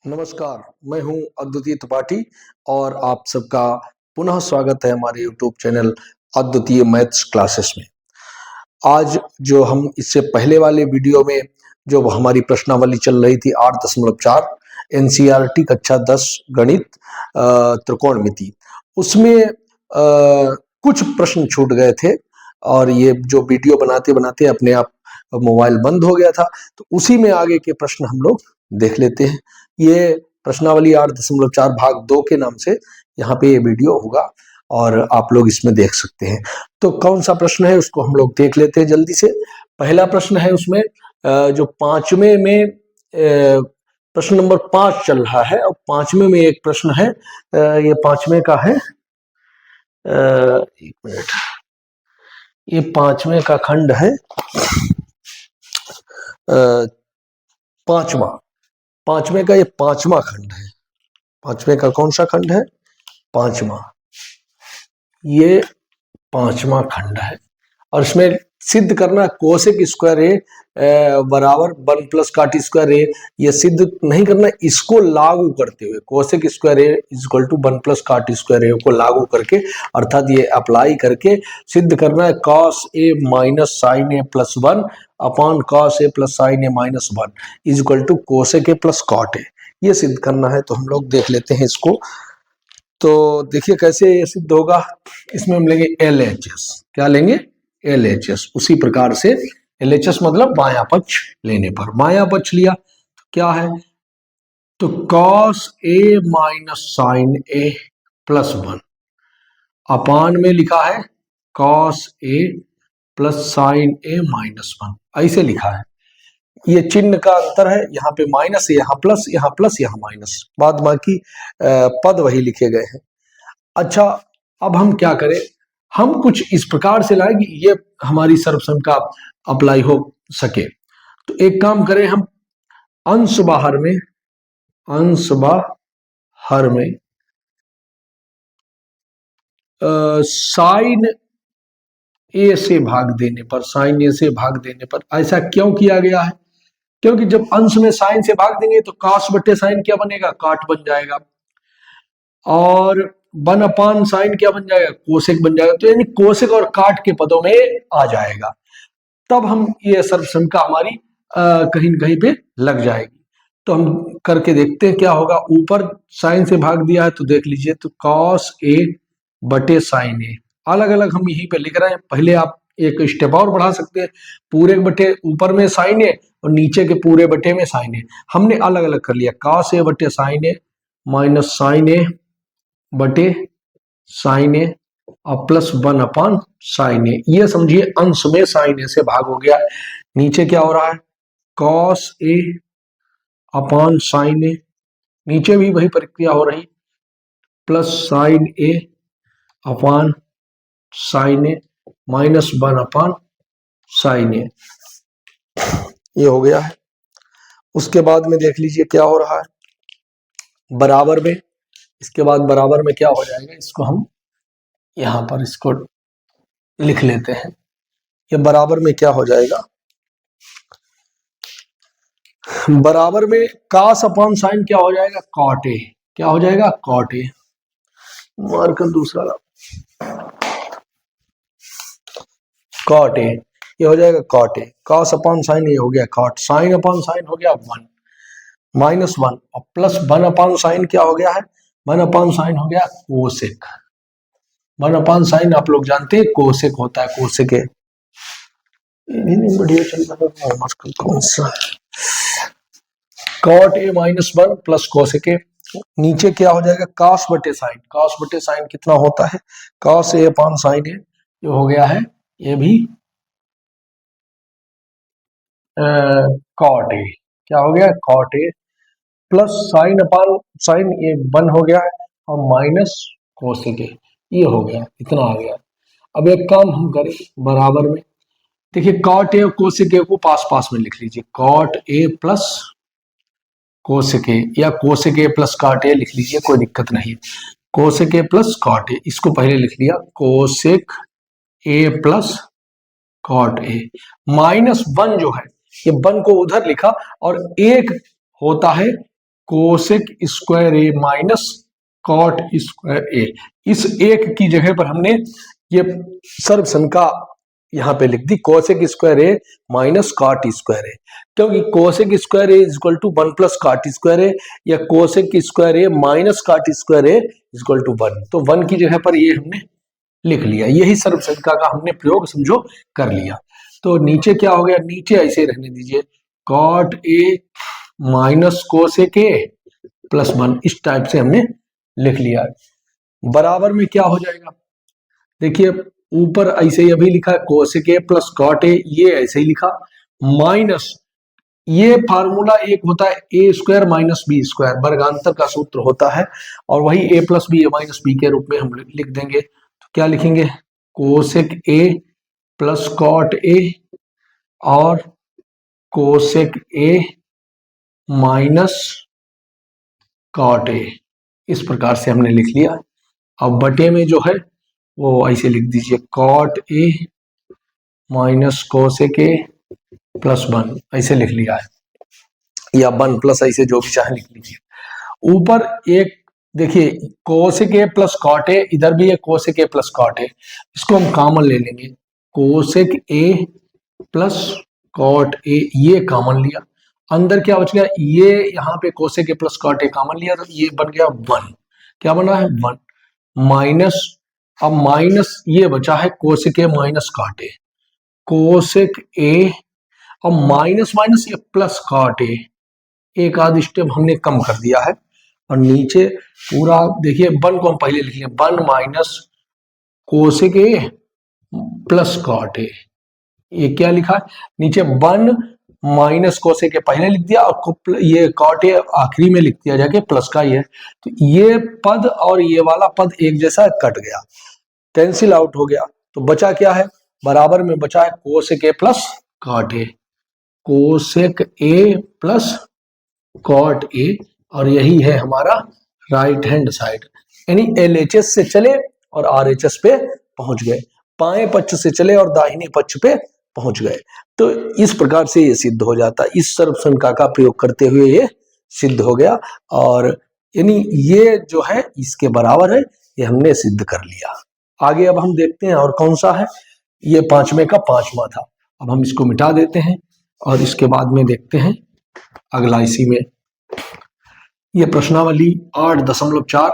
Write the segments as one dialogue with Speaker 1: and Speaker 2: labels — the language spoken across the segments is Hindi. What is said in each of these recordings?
Speaker 1: नमस्कार, मैं हूं अद्वितीय त्रिपाठी और आप सबका पुनः स्वागत है हमारे YouTube चैनल अद्वितीय मैथ्स क्लासेस में। आज जो हम इससे पहले वाले वीडियो में जो हमारी प्रश्नावली चल रही थी 8.4 एनसीईआरटी कक्षा 10 गणित त्रिकोणमिति, उसमें कुछ प्रश्न छूट गए थे और ये जो वीडियो बनाते बनाते अपने आप मोबाइल बंद हो गया था, तो उसी में आगे के प्रश्न हम लोग देख लेते हैं। ये प्रश्नावली 8.4 भाग 2 के नाम से यहाँ पे ये वीडियो होगा और आप लोग इसमें देख सकते हैं। तो कौन सा प्रश्न है उसको हम लोग देख लेते हैं जल्दी से। पहला प्रश्न है उसमें जो पांचवें में प्रश्न नंबर 5 चल रहा है और पांचवें में एक प्रश्न है, ये पांचवें का है, एक मिनट, ये पांचवें का खंड है, पांचवें का ये पांचवा खंड है। पांचवें का कौन सा खंड है? पांचवा। ये पांचवा खंड है और इसमें सिद्ध करना कोसेक स्क्वायर ए बराबर 1 प्लस काट स्क्वायर ए। ये सिद्ध नहीं करना, इसको लागू करते हुए cosec square A equal to 1 plus cot square a को लागू करके, अर्थात ये अप्लाई करके सिद्ध करना है cos A minus sine A plus 1 upon cos A plus sine A minus 1 equal to cosec A plus cot ए। ये सिद्ध करना है, तो हम लोग देख लेते हैं इसको। तो देखिए कैसे ये सिद्ध होगा। इसमें हम लेंगे LHS। क्या लेंगे? LHS। उसी प्रकार से LHS मतलब बायां पक्ष लेने पर, बायां पक्ष लिया तो क्या है, तो cos A minus sine A plus 1 upon में लिखा है cos A plus sine A minus 1, ऐसे लिखा है। ये चिन्ह का अंतर है, यहाँ पे माइनस है, यहाँ प्लस, यहाँ प्लस, यहाँ माइनस, बाद बाकी पद वही लिखे गए हैं। अच्छा, अब हम क्या करें, हम कुछ इस प्रकार से लाएं कि ये हमारी सर्वसंख्या अप्लाई हो सके। तो एक काम करें, हम अंश बाहर में साइन ए से भाग देने पर, साइन ए से भाग देने पर ऐसा क्यों किया गया है? क्योंकि जब अंश में साइन से भाग देंगे तो कॉस बटे साइन क्या बनेगा? काट बन जाएगा, और 1 अपान साइन क्या बन जाएगा? कोसेक बन जाएगा। तो यानी कोसेक और काट के पदों में आ जाएगा, तब हम ये सर्वसंख्या हमारी कहीं न कहीं पे लग जाएगी। तो हम करके देखते हैं क्या होगा। ऊपर साइन से भाग दिया है तो देख लीजिए, तो कॉस ए बटे साइन ए, अलग अलग हम यहीं पे लिख रहे हैं। पहले आप एक स्टेप और बढ़ा सकते हैं, पूरे बटे ऊपर में साइन ए और नीचे के पूरे बटे में साइन ए, हमने अलग अलग कर लिया। कॉस ए बटे साइन ए माइनस साइन ए बटे साइन ए और प्लस 1 अपान साइन ए। ये समझिए अंश में साइन ए से भाग हो गया। नीचे क्या हो रहा है? कॉस ए अपान साइन ए, नीचे भी वही प्रक्रिया हो रही, plus sine a upon sine A minus 1 upon sine ए, ये हो गया है। उसके बाद में देख लीजिए क्या हो रहा है बराबर में। इसके बाद बराबर में क्या हो जाएगा, इसको हम यहां पर इसको लिख लेते हैं। ये बराबर में क्या हो जाएगा, बराबर में कास अपॉन साइन क्या हो जाएगा? Cot A. क्या हो जाएगा? Cot A. मार्कर दूसरा कॉट ए, ये हो जाएगा cot A. Cos upon sine ये हो गया कॉट, साइन अपॉन साइन हो गया 1 माइनस 1 और प्लस 1 अपॉन साइन क्या हो गया है? 1 अपॉन साइन हो गया कोसेक। 1 अपॉन साइन आप लोग जानते हैं कोसेक होता है, कोसेक है। बढ़िया चल रहा है, कौन सा cot A minus 1 plus cosec A. नीचे क्या हो जाएगा? कॉस बटे साइन। कॉस बटे साइन कितना होता है? कॉस ए अपॉन साइन ए, ये हो गया है, ये भी कॉट ए। क्या हो गया? कॉट ए प्लस साइन अपॉन साइन, ये 1 हो गया है, और माइनस कोसेक ए, ये हो गया, इतना आ गया। अब एक काम हम करें बराबर में, देखिए कॉट ए और कोसेक ए को पास पास में लिख लीजिए। Cot A plus cosec a या cosec A plus cot a लिख लीजिए, कोई दिक्कत नहीं। Cosec A plus cot a, इसको पहले लिख लिया कोसेक ए प्लस कॉट ए। माइनस 1 जो है, ये 1 को उधर लिखा और एक होता है cosec square a minus cot square ए। इस एक की जगह पर हमने ये सर्वसंख्या यहां पे लिख दी, cosec square a minus cot square a, क्योंकि cosec square a is equal to 1 plus cot square a, या cosec square a minus cot square a is equal to 1। तो 1 की जगह पर ये हमने लिख लिया, यही सर्वसंख्या का हमने प्रयोग समझो कर लिया। तो नीचे क्या हो गया, नीचे ऐसे रहने दीजिए, कॉट ए माइनस कोसेक ए प्लस 1, इस टाइप से हमने लिख लिया। बराबर में क्या हो जाएगा, देखिए ऊपर ऐसे ही अभी लिखा है कोसेक ए प्लस कॉट ए, ये ऐसे ही लिखा, माइनस ये फार्मूला एक होता है A square minus B square, वर्गांतर का सूत्र होता है, और वही A plus B A minus B के रूप में हम लिख देंगे। तो क्या लिखेंगे, कोसेक ए प्लस कॉट ए और कोसेक ए माइनस कॉट ए, इस प्रकार से हमने लिख लिया। अब बटे में जो है वो ऐसे लिख दीजिए, कॉट ए माइनस कोसेक ए प्लस 1, ऐसे लिख लिया है, या 1 प्लस ऐसे जो भी चाहे लिख लीजिए। ऊपर एक देखिए cosec A plus cot a, इधर भी है cosec A plus cot a, इसको हम कॉमन ले लेंगे, कोसेक ए प्लस कॉट ए, ये कॉमन लिया, अंदर क्या बच गया, ये यहाँ पे cosec A plus cot a common लिया, तो ये बन गया 1, क्या बना है 1 माइनस, अब माइनस ये बचा है cosec A minus cot a, cosec a, अब माइनस माइनस ये प्लस कॉट ए, एक आध स्टेप हमने कम कर दिया है, और नीचे पूरा देखिए 1 को हम पहले लिख लें, 1 माइनस कोसेक ए प्लस कॉट ए, ये क्या लिखा है नीचे, 1 माइनस कोसेक ए पहले लिख दिया, और ये कॉट ए आखिरी में लिख दिया जाके, प्लस का ये, तो ये पद और ये वाला पद एक जैसा कट गया, कैंसिल आउट हो गया, तो बचा क्या है, बराबर में बचा है cosec A plus cot a, cosec A plus cot ए, और यही है हमारा राइट हैंड साइड, यानी एलएचएस से चले और आरएचएस पे पहुंच गए, बाएं पक्ष से चले और दाहिने पक्ष पे पहुंच गए। तो इस प्रकार से ये सिद्ध हो जाता है, इस सर्वसंख्या का प्रयोग करते हुए ये सिद्ध हो गया, और यानी ये जो है इसके बराबर है, ये हमने सिद्ध कर लिया। आगे अब हम देखते हैं और कौन सा है, ये 5वें का 5वां था, अब हम इसको मिटा देते हैं और इसके बाद में देखते हैं अगला इसी में, ये प्रश्नावली 8.4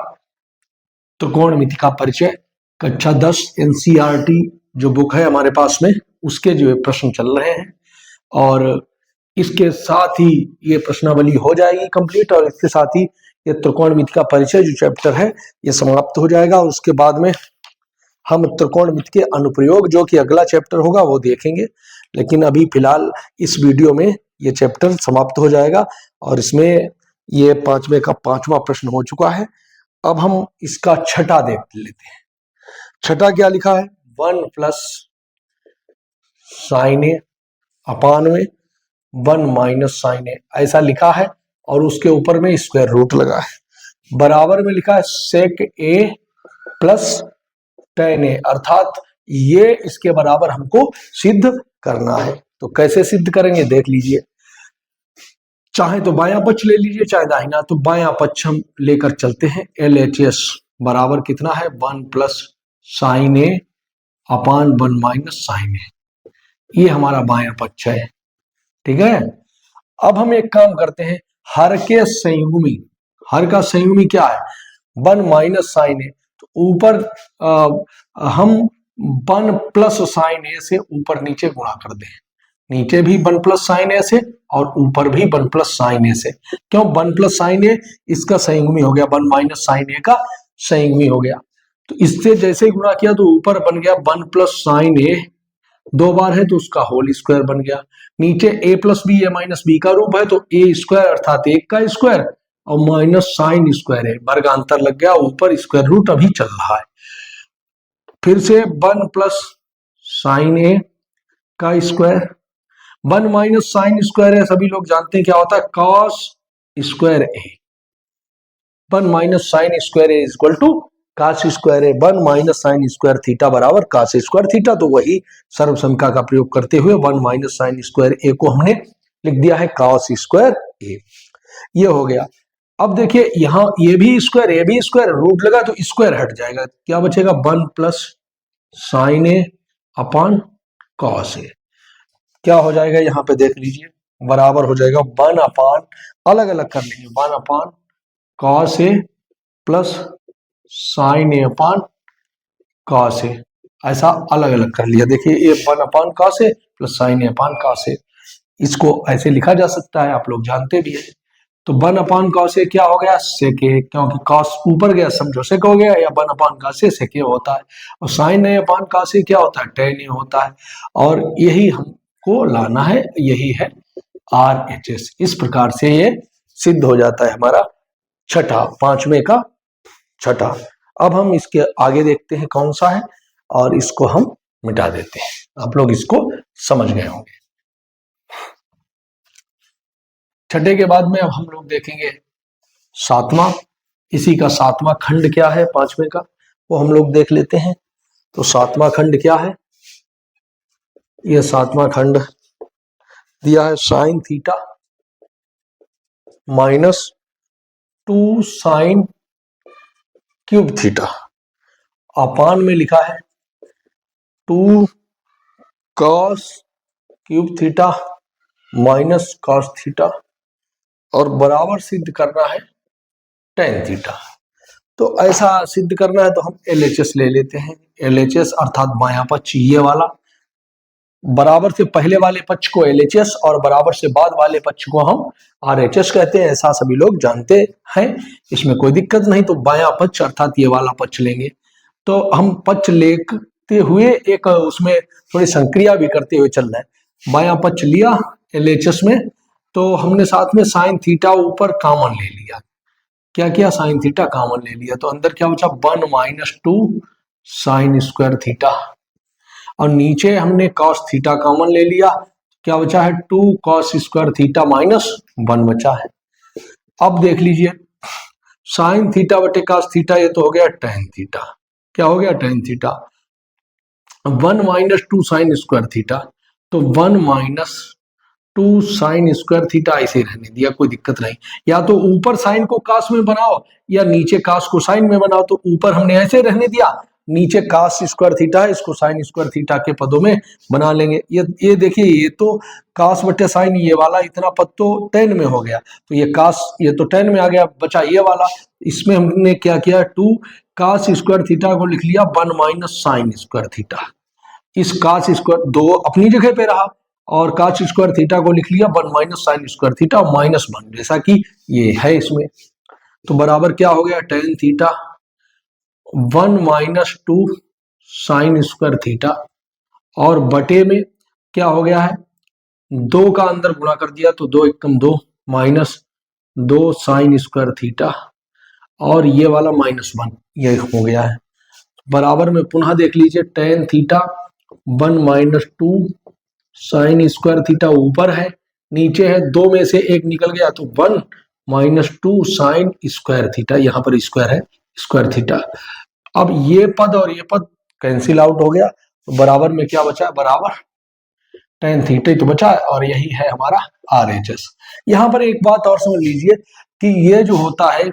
Speaker 1: त्रिकोणमिति का परिचय, कक्षा 10 एनसीईआरटी जो बुक है हमारे पास में, उसके जो प्रश्न चल रहे हैं, और इसके साथ ही ये प्रश्नावली हो जाएगी कंप्लीट, और इसके साथ ही ये त्रिकोणमिति का परिचय जो चैप्टर है ये समाप्त हो जाएगा, और उसके बाद में हम त्रिकोणमिति के अनुप्रयोग जो कि अगला चैप्टर होगा वो देखेंगे। लेकिन अभी फिलहाल इस वीडियो में ये चैप्टर समाप्त हो जाएगा, और इसमें ये 5वें का 5वां प्रश्न हो चुका है। अब हम इसका छठा देख लेते हैं। छठा क्या लिखा है, 1 प्लस साइन ए अपान में 1 माइनस साइन ए, ऐसा लिखा है, और उसके ऊपर में स्क्वायर रूट लगा है, बराबर में लिखा है सेक ए प्लस टेन ए, अर्थात ये इसके बराबर हमको सिद्ध करना है। तो कैसे सिद्ध करेंगे देख लीजिए, चाहे तो बायां पक्ष ले लीजिए चाहे दाहिना, तो बायां पक्ष हम लेकर चलते हैं, LHS बराबर कितना है 1 plus sine a upon 1 minus sine ए, ये हमारा बायां पक्ष है, ठीक है। अब हम एक काम करते हैं, हर के संयुग्मी, हर का संयुग्मी क्या है 1 माइनस साइन ए, तो ऊपर हम 1 प्लस साइन ए से ऊपर नीचे गुणा कर दें, नीचे भी 1 प्लस साइन ए से और ऊपर भी 1 प्लस साइन ए से, क्यों 1 प्लस साइन ए इसका संयुग्मी हो गया, 1 माइनस साइन ए का संयुग्मी हो गया, तो इससे जैसे ही गुणा किया तो ऊपर बन गया 1 प्लस साइन ए, 2 बार है तो उसका होल स्क्वायर बन गया, नीचे a plus B A minus b का रूप है तो a स्क्वायर अर्थात 1 का स्क्वायर और माइनस साइन स्क्वायर है, वर्गांतर लग गया, ऊपर स्क्वायर रूट अभी चल रहा है, फिर से 1 प्लस साइन ए का स्क्वायर, 1 माइनस साइन स्क्वायर है, सभी लोग जानते हैं क्या होता है cos square a, 1 minus sine square A equal to cos square a, 1 minus sine square theta बराबर कास स्क्वायर थीटा, तो वही सर्वसंख्या का प्रयोग करते हुए 1 माइनस साइन स्क्वायर ए को हमने लिख दिया है कॉस स्क्वायर ए, ये हो गया। अब देखिए यहाँ ये भी स्क्वायर रूट लगा तो स्क्वायर हट जाएगा, क्या बचेगा 1 प्लस साइन ए अपॉन कॉस ए। क्या हो जाएगा यहाँ पे देख लीजिए, बराबर हो जाएगा 1 अपॉन, अलग अलग कर लेंगे, 1 अपॉन कॉस ए प्लस साइन ए अपॉन कॉस ए, ऐसा अलग अलग कर लिया। देखिए ये 1 अपॉन कॉस ए प्लस साइन ए अपॉन कॉस ए, इसको ऐसे लिखा जा सकता है, आप लोग जानते भी है। तो 1 अपॉन कॉस ए क्या हो गया सेक ए, क्योंकि कॉस ऊपर गया समझो सेक हो गया, या 1 अपॉन कॉस ए सेक ए होता है। और साइन ए अपॉन कॉस ए क्या होता है टेन ए होता है। और यही हमको लाना है, यही है RHS। इस प्रकार से ये सिद्ध हो जाता है हमारा छठा, पांचवें का छठा। अब हम इसके आगे देखते हैं कौन सा है, और इसको हम मिटा देते हैं। आप लोग इसको समझ गए होंगे। छठे के बाद में अब हम लोग देखेंगे सातवां, इसी का सातवां खंड क्या है पांचवें का, वो हम लोग देख लेते हैं। तो सातवां खंड क्या है, यह सातवां खंड दिया है sine theta minus 2 sine cube theta, अपान में लिखा है 2 cos cube theta minus cos theta, और बराबर सिद्ध करना है टेन थीटा। तो ऐसा सिद्ध करना है तो हम LHS ले लेते हैं। LHS अर्थात बायां पक्ष ये वाला, बराबर से पहले वाले पक्ष को LHS और बराबर से बाद वाले पक्ष को हम RHS कहते हैं, ऐसा सभी लोग जानते हैं, इसमें कोई दिक्कत नहीं। तो बायां पक्ष अर्थात ये वाला पक्ष लेंगे। तो हम पक्ष लेते हुए एक उसमें थोड़ी संक्रिया भी करते हुए चल रहे हैं। बायां पक्ष लिया LHS में, तो हमने साथ में साइन थीटा ऊपर कॉमन ले लिया। क्या किया साइन थीटा कॉमन ले लिया, तो अंदर क्या बचा 1 माइनस 2 साइन स्क्वायर थीटा, और नीचे हमने कॉस थीटा कॉमन ले लिया, क्या बचा है 2 कॉस स्क्वायर थीटा माइनस 1 बचा है। अब देख लीजिए साइन थीटा बटे कॉस थीटा, ये तो हो गया टेन थीटा। क्या हो गया tan theta. 1 minus 2 sine square theta, तो 1 माइनस 2 साइन स्क्वायर थीटा ऐसे रहने दिया, कोई दिक्कत नहीं। या तो ऊपर साइन को कास में बनाओ या नीचे कास को साइन में बनाओ। तो ऊपर हमने ऐसे रहने दिया, नीचे कास स्क्वायर थीटा है, इसको साइन स्क्वायर थीटा के पदों में बना लेंगे। ये देखिए ये तो कास बटे साइन, ये वाला इतना पद तो टेन में हो गया, तो ये कास ये तो टेन में आ गया, बचा ये वाला। इसमें हमने क्या किया 2 कास स्क्वायर थीटा को लिख लिया 1 माइनस साइन स्क्वायर थीटा। इस कास स्क्वायर दो अपनी जगह पे रहा, और कास स्क्वायर थीटा को लिख लिया 1 minus sine square theta minus 1, जैसा कि ये है इसमें। तो बराबर क्या हो गया tan theta 1 minus 2 sine square theta, और बटे में क्या हो गया है 2 का अंदर गुणा कर दिया, तो 2 एकम 2 माइनस 2 साइन स्क्वायर थीटा, और ये वाला माइनस 1 ये हो गया है। बराबर में पुनः देख लीजिए tan theta 1 minus 2 sine square theta ऊपर है, नीचे है 2 में से 1 निकल गया, तो 1 माइनस 2 साइन स्क्वायर थीटा, यहाँ पर स्क्वायर है स्क्वायर थीटा। अब ये पद और ये पद कैंसिल आउट हो गया, तो बराबर में क्या बचा, बराबर टेन थीटा तो बचा, और यही है हमारा RHS। यहाँ पर एक बात और समझ लीजिए कि ये जो होता है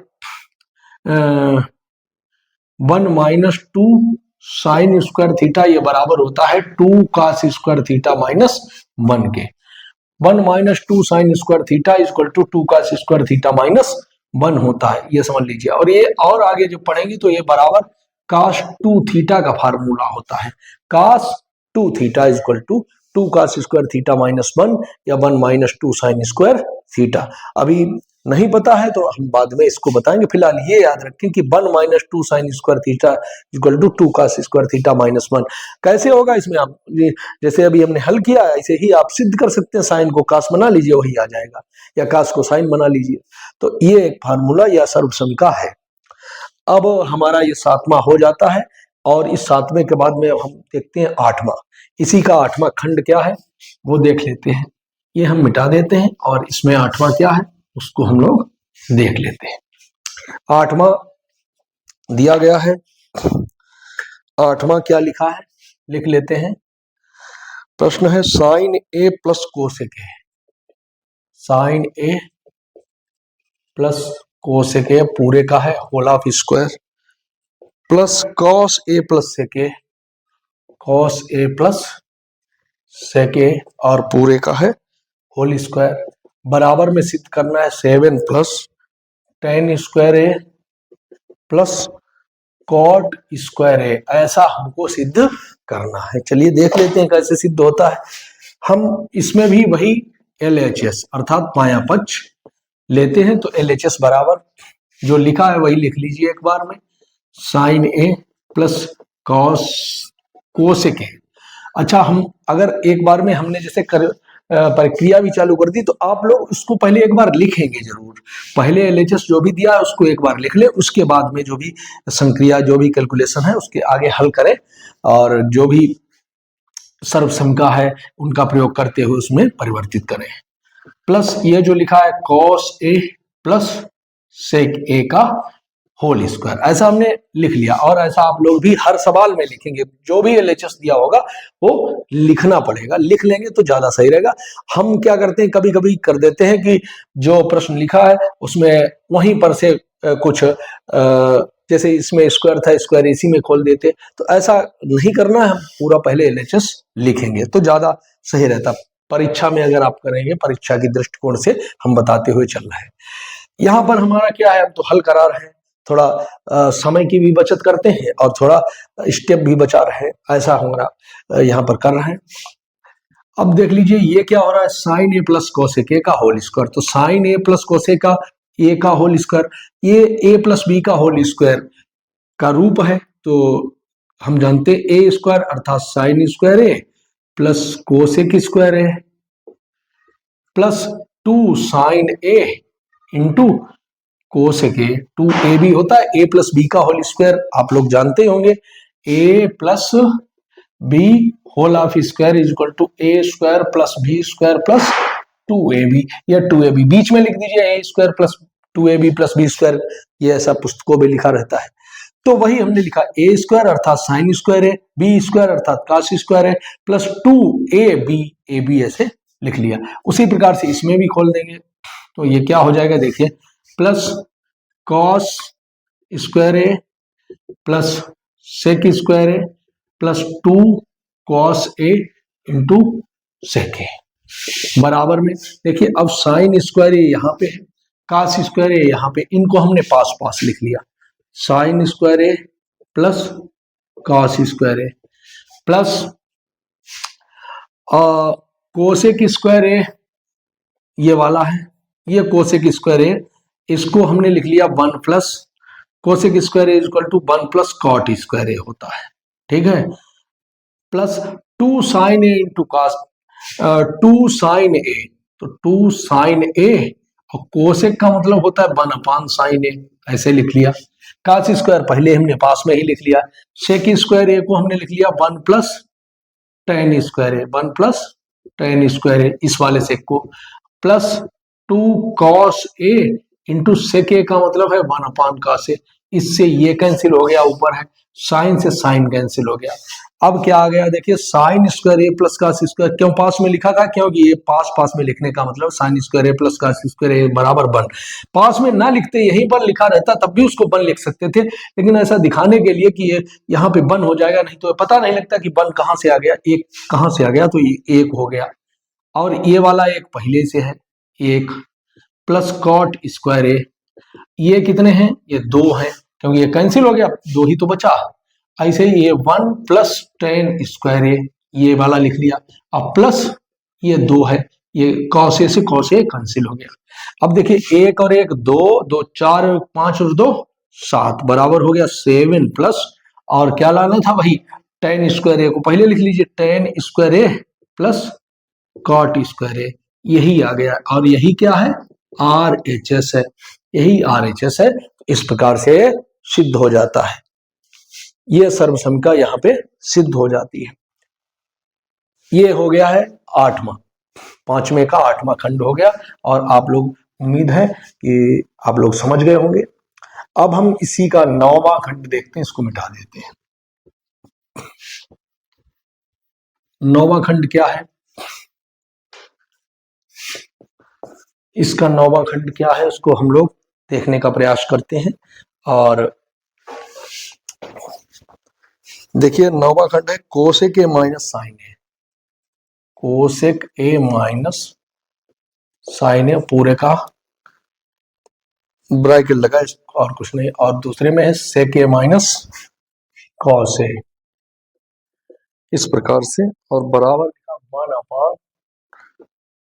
Speaker 1: 1 माइनस 2 साइन स्क्वायर थीटा, ये बराबर होता है 2 कास स्क्वायर थीटा माइनस 1 के। 1 minus 2 sine square theta equal to 2 cos square theta minus 1 होता है, ये समझ लीजिए। और ये और आगे जो पढ़ेंगे तो ये बराबर कास 2 थीटा का फार्मूला होता है, cos 2 theta equal to 2 cos square theta minus 1 या 1 माइनस 2 साइन स्क्वायर थीटा। अभी नहीं पता है तो हम बाद में इसको बताएंगे, फिलहाल ये याद रखें कि 1 minus 2 sine square theta equal to 2 cos square theta minus 1। कैसे होगा इसमें, आप जैसे अभी हमने हल किया ऐसे ही आप सिद्ध कर सकते हैं। साइन को कास बना लीजिए वही आ जाएगा, या कास को साइन बना लीजिए। तो ये एक फार्मूला या सर्वसमीका है। अब हमारा ये सातवां हो जाता है, और इस सातवें के बाद में हम देखते हैं आठवां। इसी का आठवां खंड क्या है वो देख लेते हैं। ये हम मिटा देते हैं, और इसमें आठवां क्या है उसको हम लोग देख लेते हैं। आठवां दिया गया है, आठवां क्या लिखा है लिख लेते हैं। प्रश्न है साइन ए प्लस कोसेक है, sine A plus cosec A पूरे का है whole of square plus cos A plus sec A, cos A plus sec A और पूरे का है होल स्क्वायर बराबर में सिद्ध करना है 7 plus ten square a plus cot square ए, ऐसा हमको सिद्ध करना है। चलिए देख लेते हैं कैसे सिद्ध होता है। हम इसमें भी वही LHS अर्थात माया पक्ष लेते हैं, तो LHS बराबर जो लिखा है वही लिख लीजिए एक बार में, sine A plus cos cosec a. अच्छा, हम अगर एक बार में हमने जैसे प्रक्रिया भी चालू कर दी तो आप लोग उसको पहले एक बार लिखेंगे जरूर। पहले LHS जो भी दिया है उसको एक बार लिख ले, उसके बाद में जो भी संक्रिया जो भी कैलकुलेशन है उसके आगे हल करें और जो भी सर्वसम है उनका प्रयोग करते हुए उसमें परिवर्तित करें। प्लस ये जो लिखा है कॉस ए प्लस सेक ए का होल स्क्वायर, ऐसा हमने लिख लिया। और ऐसा आप लोग भी हर सवाल में लिखेंगे, जो भी LHS दिया होगा वो लिखना पड़ेगा, लिख लेंगे तो ज्यादा सही रहेगा। हम क्या करते हैं, कभी कभी कर देते हैं कि जो प्रश्न लिखा है उसमें वहीं पर से कुछ जैसे इसमें स्क्वायर था, स्क्वायर इसी में खोल देते, तो ऐसा नहीं करना है। हम पूरा पहले LHS लिखेंगे तो ज्यादा सही रहता। परीक्षा में अगर आप करेंगे, परीक्षा की दृष्टिकोण से हम बताते हुए चल रहे हैं। यहाँ पर हमारा क्या है, हम तो हल करा रहे हैं, थोड़ा समय की भी बचत करते हैं और थोड़ा स्टेप भी बचा रहे हैं, ऐसा हमारा यहाँ पर कर रहे हैं। अब देख लीजिए ये क्या हो रहा है, साइन ए प्लस कोसेक ए का होल स्क्वायर। तो साइन ए प्लस कोसेक का ए का होल स्क्वायर, ये ए प्लस बी का होल स्क्वायर का रूप है। तो हम जानते हैं ए स्क्वायर अर्थात sine square a plus cosec square a plus 2 sine A into cosec a, 2ab होता है ए प्लस बी का होल स्क्वायर, आप लोग जानते होंगे। A plus b whole of square is equal to A square plus B square plus 2ab, या 2ab बीच में लिख दीजिए, A square plus 2ab plus B square, ये ऐसा पुस्तकों में लिखा रहता है। तो वही हमने लिखा ए स्क्वायर अर्थात साइन स्क्वायर है, बी स्क्वायर अर्थात कॉस स्क्वायर है प्लस 2ab ऐसे लिख लिया। उसी प्रकार से इसमें भी खोल देंगे तो ये क्या हो जाएगा, देखिए plus cos square a plus sec square a plus 2 cos A into sec ए बराबर में, देखिए अब साइन स्क्वायर ए यहाँ पे है, कॉस स्क्वायर ए यहाँ पे, इनको हमने पास पास लिख लिया। Sign square a plus cos square a plus cosec square ए, ये वाला है, ये कोसेक स्क्वायर ए, इसको हमने लिख लिया 1 plus cosec square A equal to 1 plus cot square A होता है, ठीक है। Plus 2 sine A into cos, 2 sine A, तो 2 साइन ए और कोसेक का मतलब होता है 1 अपान साइन ए, ऐसे लिख लिया। कॉस स्क्वायर पहले हमने पास में ही लिख लिया। सेक स्क्वायर ए को हमने लिख लिया 1 plus ten square a, 1 plus ten square ए, इस वाले सेक को, plus 2 cos A into sec ए का मतलब है 1 अपान कॉस ए, इससे ये कैंसिल हो गया, ऊपर है साइन से साइन कैंसिल हो गया। अब क्या आ गया, देखिए sign square a plus cos square, क्यों पास में लिखा था, क्योंकि ये पास पास में लिखने का मतलब sign square a plus cos square ए बराबर 1। पास में ना लिखते, यहीं पर लिखा रहता तब भी उसको 1 लिख सकते थे, लेकिन ऐसा दिखाने के लिए कि ये यहाँ पे 1 हो जाएगा, नहीं तो पता नहीं लगता कि 1 कहाँ से आ गया, एक कहाँ से आ गया, तो ये 1 हो गया। और ये वाला एक पहले से है 1 प्लस कॉट स्क्वायर ए, ये कितने हैं, ये 2 हैं, क्योंकि ये कैंसिल हो गया, 2 ही तो बचा। ऐसे ही ये 1 प्लस टेन स्क्वायर ए, ये वाला लिख लिया, अब प्लस ये 2 है, ये कॉस ए से कॉस ए कैंसिल हो गया। अब देखिए 1 और 1 2, 2 4 5 और 2 7 बराबर हो गया 7 प्लस, और क्या लाना था, वही टेन स्क्वायर ए को पहले लिख लीजिए, ten square a plus cot square ए, यही आ गया। और यही क्या है, RHS है, यही RHS है। इस प्रकार से सिद्ध हो जाता है, ये सर्वसमिका यहाँ पे सिद्ध हो जाती है। ये हो गया है 8वां, 5वें का 8वां खंड हो गया, और आप लोग, उम्मीद है कि आप लोग समझ गए होंगे। अब हम इसी का 9वां खंड देखते हैं, इसको मिटा देते हैं। 9वां खंड क्या है, इसका 9वां खंड क्या है, उसको हम लोग देखने का प्रयास करते हैं। और देखिए 9वां खंड है cosec A minus sine A, cosec A minus sine A पूरे का ब्रैकेट लगा और कुछ नहीं, और दूसरे में है सेक ए माइनस कॉस ए, इस प्रकार से, और बराबर का 1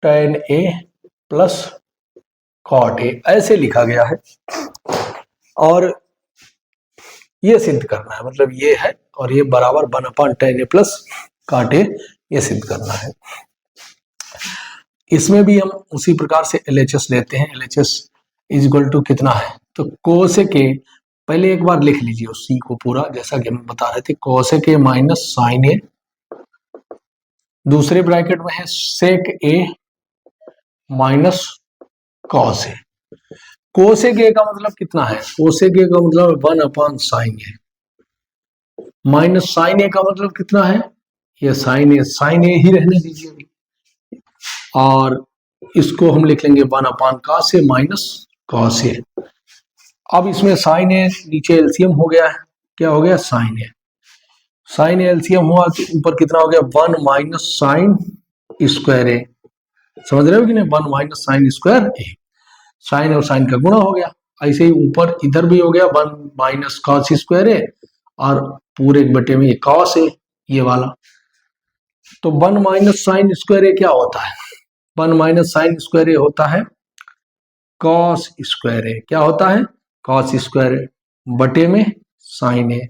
Speaker 1: tan a plus cot a, ऐसे लिखा गया है। और ये सिद्ध करना है, मतलब ये है और ये बराबर 1 tan ए प्लस कॉट ए, ये सिद्ध करना है। इसमें भी हम उसी प्रकार से LHS लेते हैं। LHS इज इक्वल टू कितना है, तो कोसेक ए, पहले एक बार लिख लीजिए उसी को पूरा, जैसा कि हम बता रहे थे, cosec A minus sine A, दूसरे ब्रैकेट में है sec A minus cos A. Cosec ए का मतलब कितना है, कोसेक ए का मतलब 1 sine A, minus sine A का मतलब कितना है, ये साइन ए ही रहने दीजिए, और इसको हम लिख लेंगे 1 कॉस ए माइनस कॉस ए। अब इसमें साइन ए नीचे एलसीएम हो गया है, क्या हो गया, sine a, sine a LCM हुआ तो ऊपर कितना हो गया, 1 माइनस साइन स्क्वायर ए, समझ रहे हो कि नहीं, 1 माइनस साइन स्क्वायर ए, साइन और साइन का गुणा हो गया। ऐसे ही ऊपर इधर भी हो गया 1 माइनस कॉस स्क्वायर ए, और पूरे बटे में ये कॉस ए, ये वाला। तो 1 माइनस साइन स्क्वायर ए क्या होता है, 1 माइनस साइन स्क्वायर ए होता है कॉस स्क्वायर ए, क्या होता है, कॉस स्क्वायर ए बटे में साइन ए,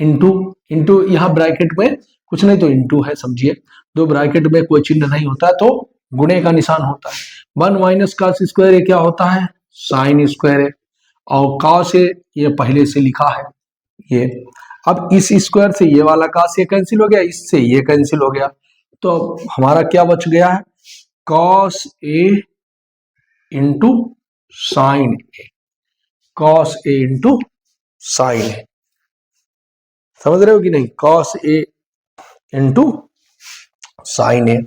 Speaker 1: इंटू यहाँ ब्रैकेट में कुछ नहीं तो इंटू है, समझिए, दो ब्रैकेट में कोई चिन्ह नहीं होता तो गुणे का निशान होता है। 1 माइनस कॉस स्क्वायर ए क्या होता है, साइन स्क्वायर ए, और कॉस ए ये पहले से लिखा है ये। अब इस स्क्वायर से ये वाला कॉस ए कैंसिल हो गया, इससे ये कैंसिल हो गया, तो हमारा क्या बच गया है, कॉस ए इंटू साइन ए, कॉस ए इंटू साइन ए, समझ रहे हो कि नहीं, कॉस ए इंटू साइन ए।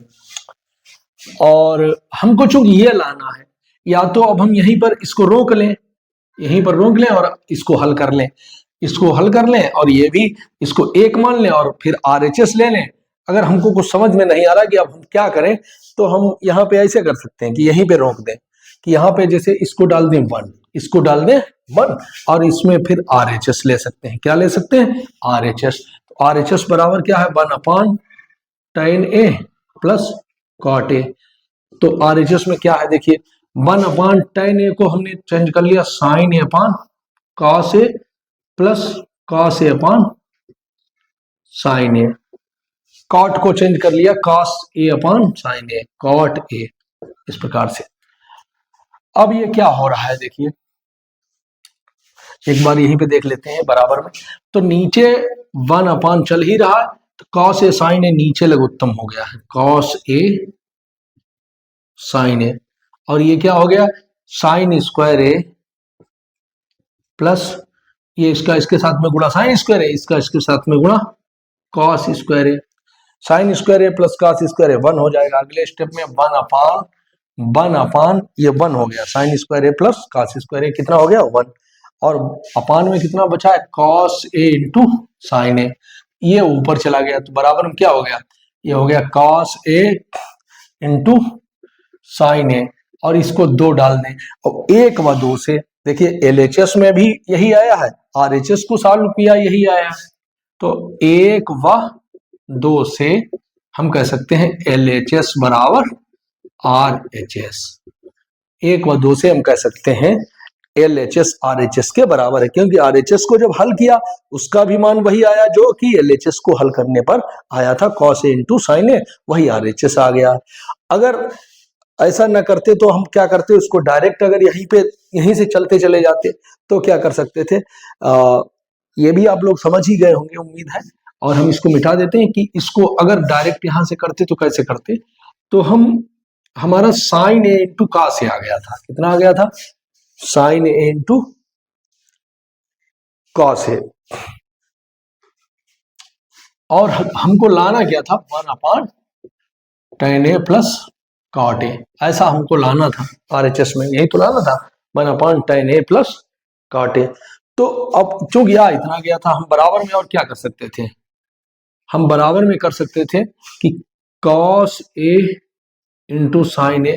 Speaker 1: और हमको चूंकि ये लाना है, या तो अब हम यहीं पर इसको रोक लें, यहीं पर रोक लें और इसको हल कर लें, इसको हल कर लें और ये भी इसको एक मान लें और फिर RHS ले लें। अगर हमको कुछ समझ में नहीं आ रहा कि अब हम क्या करें, तो हम यहाँ पे ऐसे कर सकते हैं कि यहीं पे रोक दें, कि यहाँ पे जैसे इसको डाल दें 1, इसको डाल दें 1, और इसमें फिर RHS ले सकते हैं, क्या ले सकते हैं, RHS। तो RHS बराबर क्या है, 1 tan a plus cot a. तो RHS में क्या है, देखिए 1 tan ए को हमने चेंज कर लिया sine a upon cos A plus cos a upon sine a, cot को चेंज कर लिया cos a upon sine a, cot ए, इस प्रकार से। अब ये क्या हो रहा है, देखिए एक बार यहीं पे देख लेते हैं बराबर में, तो नीचे 1 चल ही रहा है, तो कॉस ए साइन ए नीचे लघुत्तम हो गया है, कॉस ए साइन ए, और ये क्या हो गया, साइन स्क्वायर ए प्लस ये इसका इसके साथ में गुणा साइन स्क्वायर ए, इसका इसके साथ में गुणा cos square A, sign square a plus cos square a 1 हो जाएगा। अगले स्टेप में 1 ये 1 हो गया, sign square a plus cos square ए कितना हो गया 1, और अपान में कितना बचा है, कॉस ए इंटू साइन ए, ये ऊपर चला गया, तो बराबर में क्या हो गया, ये हो गया कॉस ए इंटू साइन ए, और इसको 2 डाल दें, और 1 व 2 से, देखिए LHS में भी यही आया है, RHS को सॉल्व किया यही आया है, तो 1 व 2 से हम कह सकते हैं LHS बराबर RHS, 1 व 2 से हम कह सकते हैं LHS RHS के बराबर है, क्योंकि RHS को जब हल किया उसका भी मान वही आया जो कि LHS को हल करने पर आया था, cos A इंटू साइन ए, वही RHS आ गया। अगर ऐसा न करते तो हम क्या करते, उसको डायरेक्ट अगर यहीं से चलते चले जाते तो क्या कर सकते थे, ये भी आप लोग समझ ही गए होंगे उम्मीद है, और हम इसको मिटा देते हैं कि इसको अगर डायरेक्ट यहां से करते तो कैसे करते, तो हमारा sine A into cos a आ गया था, कितना आ गया था, sine A into cos a, और हमको लाना क्या था, 1 tan a plus cot a, ऐसा हमको लाना था RHS में, यही तो लाना था 1/tan a plus cot a। तो अब जो गया इतना गया था, हम बराबर में और क्या कर सकते थे, हम बराबर में कर सकते थे कि cos a into sine a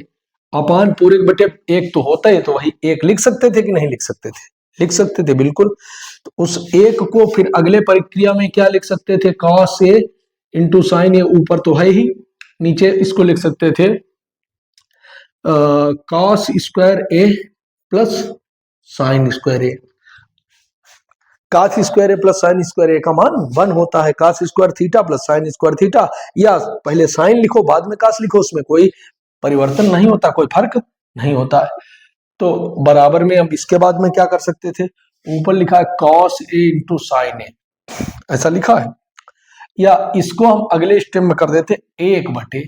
Speaker 1: अपान पूरे बटे एक तो होता है, तो वही एक लिख सकते थे कि नहीं लिख सकते थे, लिख सकते थे बिल्कुल। तो उस एक को फिर अगले प्रक्रिया में क्या लिख सकते थे, cos a इंटू साइन ए, ऊपर तो है ही, नीचे इसको लिख सकते थे cos square a plus sine square A. cos square a plus sine square ए का मान 1 होता है, cos square theta plus sine square theta, या पहले साइन लिखो बाद में cos लिखो, उसमें कोई परिवर्तन नहीं होता, कोई फर्क नहीं होता है। तो बराबर में अब इसके बाद में क्या कर सकते थे, ऊपर लिखा है cos a इंटू साइन ए, ऐसा लिखा है, या इसको हम अगले स्टेप में कर देते 1/,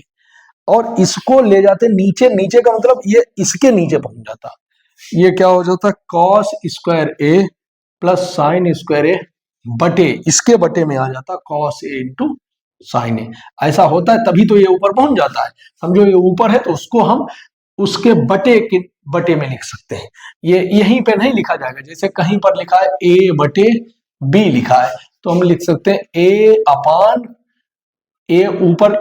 Speaker 1: और इसको ले जाते नीचे, नीचे का मतलब ये इसके नीचे पहुंच जाता, ये क्या हो जाता, cos square a plus sine square ए बटे, इसके बटे में आ जाता cos a इंटू साइन ए। ऐसा होता है तभी तो ये ऊपर पहुंच जाता है। समझो ये ऊपर है तो उसको हम उसके बटे के बटे में लिख सकते हैं, ये यहीं पे नहीं लिखा जाएगा, जैसे कहीं पर लिखा है a/b लिखा है, तो हम लिख सकते हैं a अपान a, ऊपर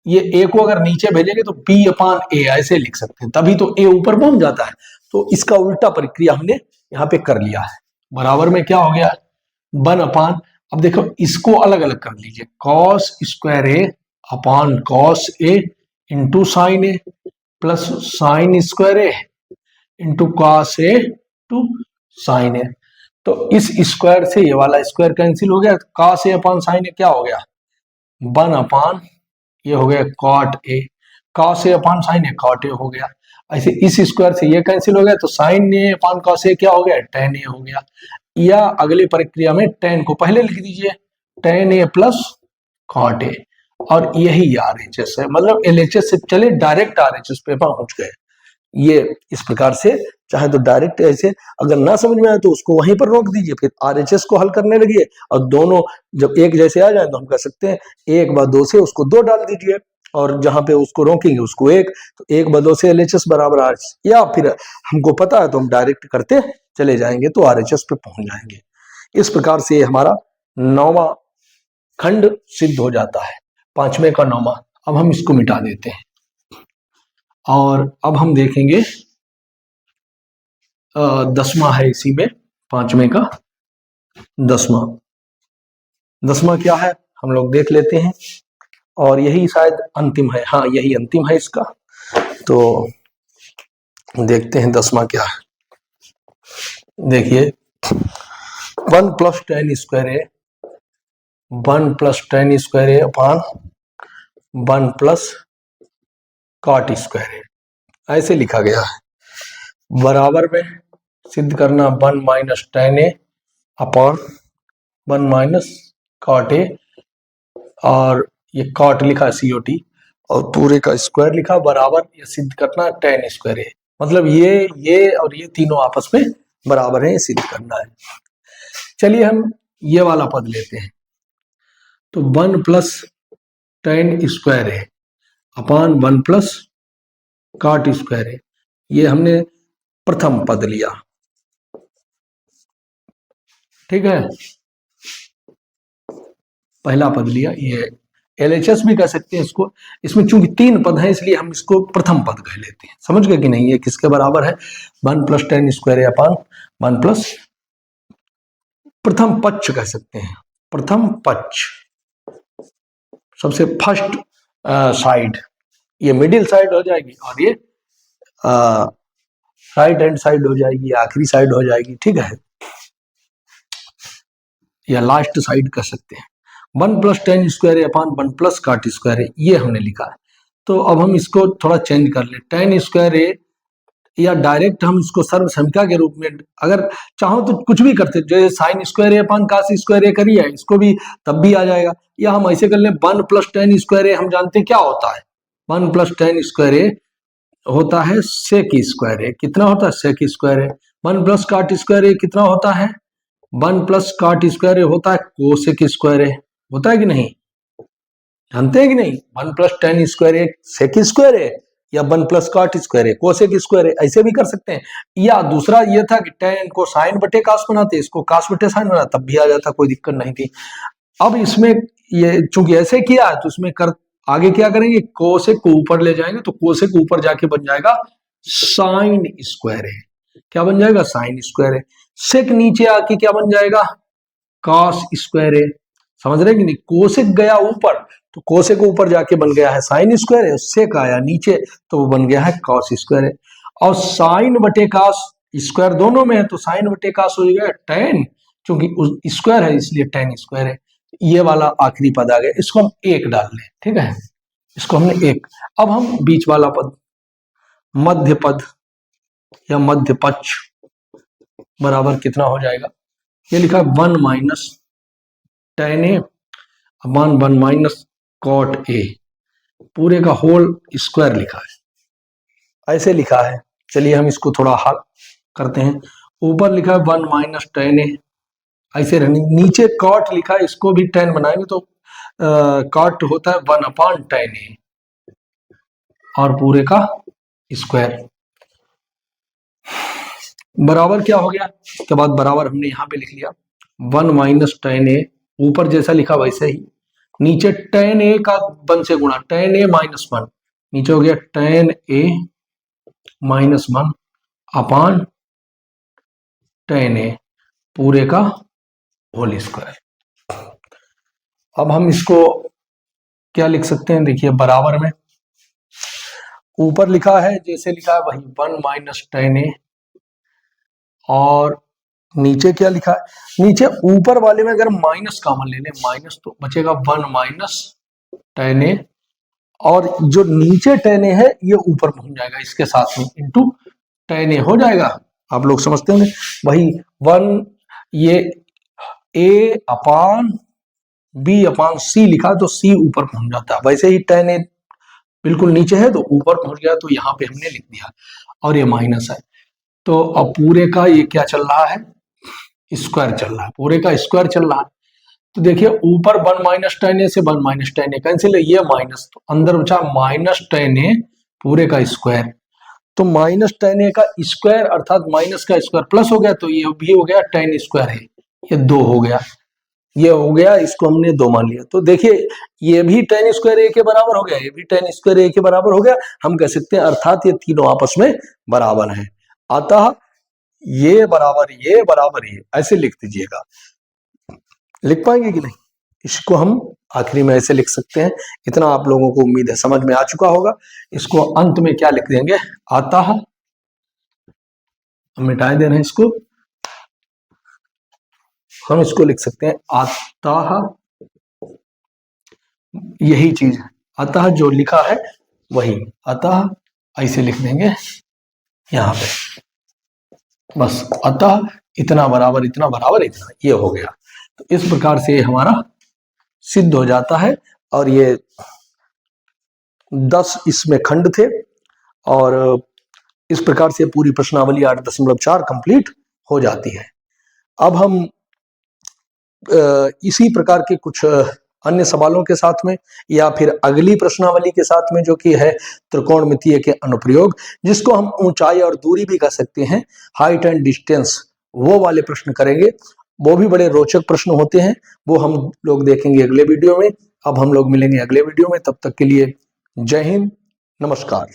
Speaker 1: ये a को अगर नीचे भेजेंगे तो b अपान a, ऐसे लिख सकते हैं, तभी तो a ऊपर पहुंच जाता है। तो इसका उल्टा प्रक्रिया हमने यहाँ पे कर लिया है। बराबर में क्या हो गया, 1/, अब देखो इसको अलग अलग कर लीजिए, cos square A upon cos a into sine A plus sine square A into cos a two sine A. तो इस स्क्वायर से ये वाला स्क्वायर कैंसिल हो गया, cos a अपान साइन ए क्या हो गया, 1/, ये हो गया cot a, cos a upon sine A cot a हो गया। ऐसे इस स्क्वायर से ये कैंसिल हो गया, तो sine a upon cos a क्या हो गया, tan a हो गया। या अगली प्रक्रिया में tan को पहले लिख दीजिए, tan a plus cot a, और यही RHS है, मतलब LHS से चले डायरेक्ट RHS पे पहुंच गए। ये इस प्रकार से, चाहे तो डायरेक्ट ऐसे, अगर ना समझ में आए तो उसको वहीं पर रोक दीजिए, फिर RHS को हल करने लगिए, और दोनों जब एक जैसे आ जाए तो हम कह सकते हैं 1/2 से उसको 2 डाल दीजिए, और जहां पे उसको रोकेंगे उसको 1, तो 1/2 से LHS बराबर RHS, या फिर हमको पता है तो हम डायरेक्ट करते चले जाएंगे तो RHS पे पहुंच जाएंगे। इस प्रकार से हमारा 9वां खंड सिद्ध हो जाता है, 5वें का 9वां। अब हम इसको मिटा देते हैं, और अब हम देखेंगे 10वां है इसी में, 5वें का 10वां क्या है हम लोग देख लेते हैं, और यही शायद अंतिम है, हाँ यही अंतिम है इसका। तो देखते हैं 10वां क्या है। देखिए 1 + tan square a, 1 + tan square A upon 1 + cot square ए, ऐसे लिखा गया है। बराबर में सिद्ध करना 1 - tan a upon 1 - cot a, और ये cot लिखा COT, और पूरे का स्क्वायर लिखा, बराबर ये सिद्ध करना tan स्क्वायर a, मतलब ये और ये तीनों आपस में बराबर है, सिद्ध करना है। चलिए हम ये वाला पद लेते हैं, तो 1 + tan square a upon 1 + cot square a, ये हमने प्रथम पद लिया, ठीक है, पहला पद लिया। ये LHS भी कह सकते हैं इसको, इसमें चूंकि 3 पद हैं इसलिए हम इसको प्रथम पद कह लेते हैं। समझ गए कि नहीं, ये किसके बराबर है, 1 + tan स्क्वायर ए अपान 1 + प्रथम पक्ष कह सकते हैं, प्रथम पक्ष, सबसे फर्स्ट साइड, ये मिडिल साइड हो जाएगी, और ये राइट हैंड साइड हो जाएगी, आखिरी साइड हो जाएगी, ठीक है, या लास्ट साइड कह सकते हैं। 1 + tan square A upon 1 + cot square ए, ये हमने लिखा है। तो अब हम इसको थोड़ा चेंज कर ले, tan स्क्वायर ए, या डायरेक्ट हम इसको सर्वसंख्या के रूप में, अगर चाहो तो कुछ भी करते, जैसे sign square A upon cos square ए करिए, इसको भी तब भी आ जाएगा, या हम ऐसे कर ले 1 + tan स्क्वायर ए, हम जानते हैं क्या होता है, 1 + tan स्क्वायर ए होता है sec स्क्वायर ए, कितना होता है sec square a, 1 + cot square ए कितना होता है, 1 + cot स्क्वायर ए होता है cosec स्क्वायर ए, होता है कि नहीं, जानते हैं कि नहीं, 1 + tan square A sec square a, या 1 प्लस कॉट स्क्वायर है, कोसेक स्क्वायर है, ऐसे भी कर सकते हैं। या दूसरा ये था कि tan को साइन बटे कास बनाते, इसको कास बटे साइन बना, तब भी आ जाता, कोई दिक्कत नहीं थी। अब इसमें ये चूंकि ऐसे किया तो इसमें कर आगे क्या करेंगे, कोसेक को ऊपर ले जाएंगे तो कोसेक ऊपर जाके बन जाएगा साइन स्क्वायर है। क्या बन जाएगा, साइन स्क्वायर है। सेक नीचे आके क्या बन जाएगा, कॉस स्क्वायर है। समझ रहे कि नहीं, कोसेक गया ऊपर तो कोसेक ऊपर जाके बन गया है साइन स्क्वायर है, सेक आया नीचे तो वो बन गया है कॉस स्क्वायर है। और साइन बटे कॉस स्क्वायर दोनों में है तो साइन बटे कॉस हो जाएगा tan, क्योंकि स्क्वायर है इसलिए tan स्क्वायर है। ये वाला आखिरी पद आ गया, इसको हम 1 डाल लें, ठीक है, इसको हमने 1। अब हम बीच वाला पद मध्य पद या मध्य पक्ष बराबर कितना हो जाएगा, ये लिखा है 1 माइनस tan a upon 1 minus cot a, पूरे का होल स्क्वायर लिखा है, ऐसे लिखा है। चलिए हम इसको थोड़ा हल करते हैं। ऊपर लिखा है 1 माइनस tan a, ऐसे रहने, नीचे कॉट लिखा है, इसको भी tan बनाएंगे तो कॉट होता है 1 अपॉन tan a और पूरे का स्क्वायर बराबर क्या हो गया। इसके बाद बराबर हमने यहाँ पे लिख लिया 1 माइनस tan a, ऊपर जैसा लिखा वैसे ही, नीचे tan a का 1 से गुणा, tan a माइनस 1, नीचे हो गया tan a minus 1 upon tan a पूरे का होल स्क्वायर। अब हम इसको क्या लिख सकते हैं, देखिए बराबर में ऊपर लिखा है जैसे लिखा है वही 1 माइनस tan a, और नीचे क्या लिखा है, नीचे ऊपर वाले में अगर माइनस कॉमन ले लें, माइनस तो बचेगा 1 माइनस tan a, और जो नीचे tan a है ये ऊपर पहुंच जाएगा इसके साथ में, इंटू tan a हो जाएगा। आप लोग समझते होंगे, वही 1 ये a upon b upon c लिखा तो c ऊपर पहुंच जाता है, वैसे ही tan a बिल्कुल नीचे है तो ऊपर पहुंच गया, तो यहाँ पे हमने लिख दिया, और ये माइनस है। तो अब पूरे का ये क्या चल रहा है, स्क्वायर चल रहा है, पूरे का स्क्वायर चल रहा है। तो देखिए ऊपर 1 माइनस tan a से 1 माइनस tan a कैंसिल है, ये माइनस, तो अंदर बचा माइनस tan a पूरे का स्क्वायर। तो माइनस tan a का स्क्वायर अर्थात माइनस का स्क्वायर प्लस हो गया, तो ये भी हो गया tan स्क्वायर है, ये 2 हो गया, ये हो गया, इसको हमने 2 मान लिया। तो देखिए ये भी tan स्क्वायर a के बराबर हो गया, ये भी tan स्क्वायर a के बराबर हो गया, हम कह सकते हैं अर्थात ये तीनों आपस में बराबर हैं। अतः ये बराबर ये ऐसे लिख दीजिएगा। लिख पाएंगे कि नहीं, इसको हम आखिरी में ऐसे लिख सकते हैं। इतना आप लोगों को उम्मीद है समझ में आ चुका होगा। इसको अंत में क्या लिख देंगे, अतः, हम मिटा दे रहे हैं इसको, हम इसको लिख सकते हैं अतः, यही चीज है, अतः जो लिखा है वही, अतः ऐसे लिख देंगे यहां पे, बस अतः इतना बराबर इतना बराबर इतना, ये हो गया। तो इस प्रकार से हमारा सिद्ध हो जाता है, और ये 10 इसमें खंड थे, और इस प्रकार से पूरी प्रश्नावली 8.4 कंप्लीट हो जाती है। अब हम इसी प्रकार के कुछ अन्य सवालों के साथ में, या फिर अगली प्रश्नावली के साथ में, जो कि है त्रिकोणमितीय के अनुप्रयोग, जिसको हम ऊंचाई और दूरी भी कह सकते हैं, हाइट एंड डिस्टेंस, वो वाले प्रश्न करेंगे। वो भी बड़े रोचक प्रश्न होते हैं, वो हम लोग देखेंगे अगले वीडियो में। अब हम लोग मिलेंगे अगले वीडियो में, तब तक के लिए जय हिंद, नमस्कार।